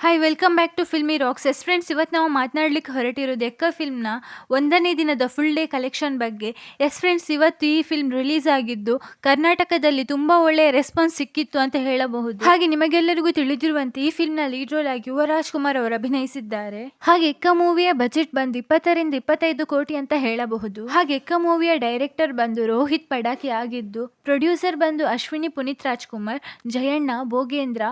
Hi welcome back to Filmy Rocks. Friends, ಇವತ್ತು ನಾವು ಮಾತನಾಡ್ಲಿಕ್ಕೆ ಹೊರಟಿರೋದು ಎಕ್ಕ ಫಿಲ್ಮ್ನ 1ನೇ ದಿನದ ಫುಲ್ ಡೇ ಕಲೆಕ್ಷನ್ ಬಗ್ಗೆ. ಫ್ರೆಂಡ್ಸ್, ಇವತ್ತು ಈ ಫಿಲ್ಮ್ ರಿಲೀಸ್ ಆಗಿದ್ದು ಕರ್ನಾಟಕದಲ್ಲಿ ತುಂಬಾ ಒಳ್ಳೆಯ ರೆಸ್ಪಾನ್ಸ್ ಸಿಕ್ಕಿತ್ತು ಅಂತ ಹೇಳಬಹುದು. ಹಾಗೆ ನಿಮಗೆಲ್ಲರಿಗೂ ತಿಳಿದಿರುವಂತೆ ಈ ಫಿಲ್ಮ್ನ ಲೀಡ್ ರೋಲ್ ಆಗಿ ಯುವರಾಜ್ ಕುಮಾರ್ ಅವರು ಅಭಿನಯಿಸಿದ್ದಾರೆ. ಹಾಗೆ ಎಕ್ಕ ಮೂವಿಯ ಬಜೆಟ್ ಬಂದು 20ರಿಂದ 25 ಕೋಟಿ ಅಂತ ಹೇಳಬಹುದು. ಹಾಗೆ ಎಕ್ಕ ಮೂವಿಯ ಡೈರೆಕ್ಟರ್ ಬಂದು ರೋಹಿತ್ ಪಡಾಕಿ ಆಗಿದ್ದು, ಪ್ರೊಡ್ಯೂಸರ್ ಬಂದು ಅಶ್ವಿನಿ ಪುನೀತ್ ರಾಜ್ಕುಮಾರ್, ಜಯಣ್ಣ, ಭೋಗೇಂದ್ರ,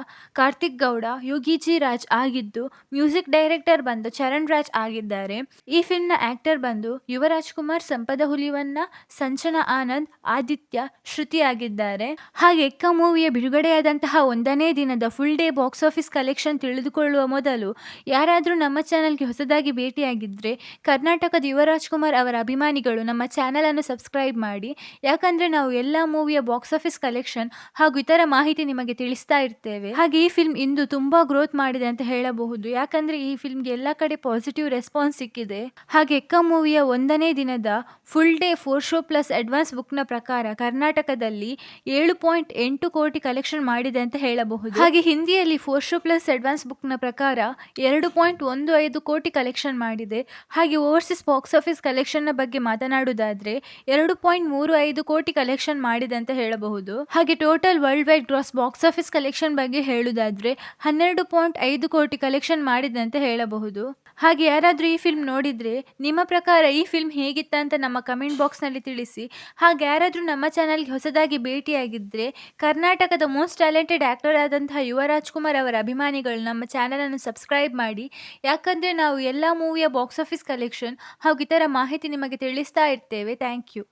ಕಾರ್ತಿಕ್ ಗೌಡ, ಯೋಗಿಜಿ ರಾಜ್ ಆಗಿದ್ದು, ಮ್ಯೂಸಿಕ್ ಡೈರೆಕ್ಟರ್ ಬಂದು ಚರಣ್ ರಾಜ್ ಆಗಿದ್ದಾರೆ. ಈ ಫಿಲ್ಮ್ನ ಆಕ್ಟರ್ ಬಂದು ಯುವರಾಜ್ ಕುಮಾರ್, ಸಂಪದ ಹುಲಿವನ್ನ, ಸಂಚನಾ ಆನಂದ್, ಆದಿತ್ಯ, ಶ್ರುತಿ ಆಗಿದ್ದಾರೆ. ಹಾಗೆ ಎಕ್ಕ ಮೂವಿಯ ಬಿಡುಗಡೆಯಾದಂತಹ 1ನೇ ದಿನದ full day box office collection ತಿಳಿದುಕೊಳ್ಳುವ ಮೊದಲು ಯಾರಾದರೂ ನಮ್ಮ ಚಾನೆಲ್ಗೆ ಹೊಸದಾಗಿ ಭೇಟಿಯಾಗಿದ್ರೆ ಕರ್ನಾಟಕದ ಯುವರಾಜ್ ಕುಮಾರ್ ಅವರ ಅಭಿಮಾನಿಗಳು ನಮ್ಮ ಚಾನೆಲ್ ಅನ್ನು ಸಬ್ಸ್ಕ್ರೈಬ್ ಮಾಡಿ. ಯಾಕಂದ್ರೆ ನಾವು ಎಲ್ಲಾ ಮೂವಿಯ ಬಾಕ್ಸ್ ಆಫೀಸ್ ಕಲೆಕ್ಷನ್ ಹಾಗೂ ಇತರ ಮಾಹಿತಿ ನಿಮಗೆ ತಿಳಿಸ್ತಾ ಇರ್ತೇವೆ. ಹಾಗೆ ಈ ಫಿಲ್ಮ್ ಇಂದು ತುಂಬಾ ಗ್ರೋತ್ ಮಾಡಿದೆ ಅಂತ ಹೇಳಬಹುದು. ಯಾಕಂದ್ರೆ ಈ ಫಿಲ್ಮ್ಗೆ ಎಲ್ಲ ಕಡೆ ಪಾಸಿಟಿವ್ ರೆಸ್ಪಾನ್ಸ್ ಸಿಕ್ಕಿದೆ. ಹಾಗೆ ಎಕ್ಕ ಮೂವಿಯ 1ನೇ ದಿನದ full day 4 show plus advance ಬುಕ್ನ ಪ್ರಕಾರ ಕರ್ನಾಟಕದಲ್ಲಿ 7.8 ಕೋಟಿ ಕಲೆಕ್ಷನ್ ಮಾಡಿದೆ ಅಂತ ಹೇಳಬಹುದು. ಹಾಗೆ ಹಿಂದಿಯಲ್ಲಿ 4 ಶೋ ಪ್ಲಸ್ ಅಡ್ವಾನ್ಸ್ ಬುಕ್ನ ಪ್ರಕಾರ 2.15 ಕೋಟಿ ಕಲೆಕ್ಷನ್ ಮಾಡಿದೆ. ಹಾಗೆ ಓವರ್ಸೀಸ್ ಬಾಕ್ಸ್ ಆಫೀಸ್ ಕಲೆಕ್ಷನ್ ನ ಬಗ್ಗೆ ಮಾತನಾಡುವುದಾದ್ರೆ 2.35 ಕೋಟಿ ಕಲೆಕ್ಷನ್ ಮಾಡಿದೆ ಅಂತ ಹೇಳಬಹುದು. ಹಾಗೆ total worldwide gross box office collection ಬಗ್ಗೆ ಹೇಳುವುದಾದ್ರೆ 12.5 ಕೋಟಿ ಕಲೆಕ್ಷನ್ ಮಾಡಿದೆ ಅಂತ ಹೇಳಬಹುದು. ಹಾಗೆ ಯಾರಾದರೂ ಈ ಫಿಲ್ಮ್ ನೋಡಿದ್ರೆ ನಿಮ್ಮ ಪ್ರಕಾರ ಈ ಫಿಲ್ಮ್ ಹೇಗಿತ್ತ ಅಂತ ನಮ್ಮ ಕಮೆಂಟ್ ಬಾಕ್ಸ್ ನಲ್ಲಿ ತಿಳಿಸಿ. ಹಾಗೆ ಯಾರಾದರೂ ನಮ್ಮ ಚಾನಲ್ಗೆ ಹೊಸದಾಗಿ ಭೇಟಿಯಾಗಿದ್ರೆ ಕರ್ನಾಟಕದ ಮೋಸ್ಟ್ ಟ್ಯಾಲೆಂಟೆಡ್ ಆಕ್ಟರ್ ಆದಂತಹ ಯುವರಾಜ್ ಕುಮಾರ್ ಅವರ ಅಭಿಮಾನಿಗಳು ನಮ್ಮ ಚಾನಲ್ ಅನ್ನು ಸಬ್ಸ್ಕ್ರೈಬ್ ಮಾಡಿ. ಯಾಕಂದ್ರೆ ನಾವು ಎಲ್ಲಾ ಮೂವಿಯ ಬಾಕ್ಸ್ ಆಫೀಸ್ ಕಲೆಕ್ಷನ್ ಹಾಗೂ ಇತರ ಮಾಹಿತಿ ನಿಮಗೆ ತಿಳಿಸ್ತಾ ಇರ್ತೇವೆ. Thank you.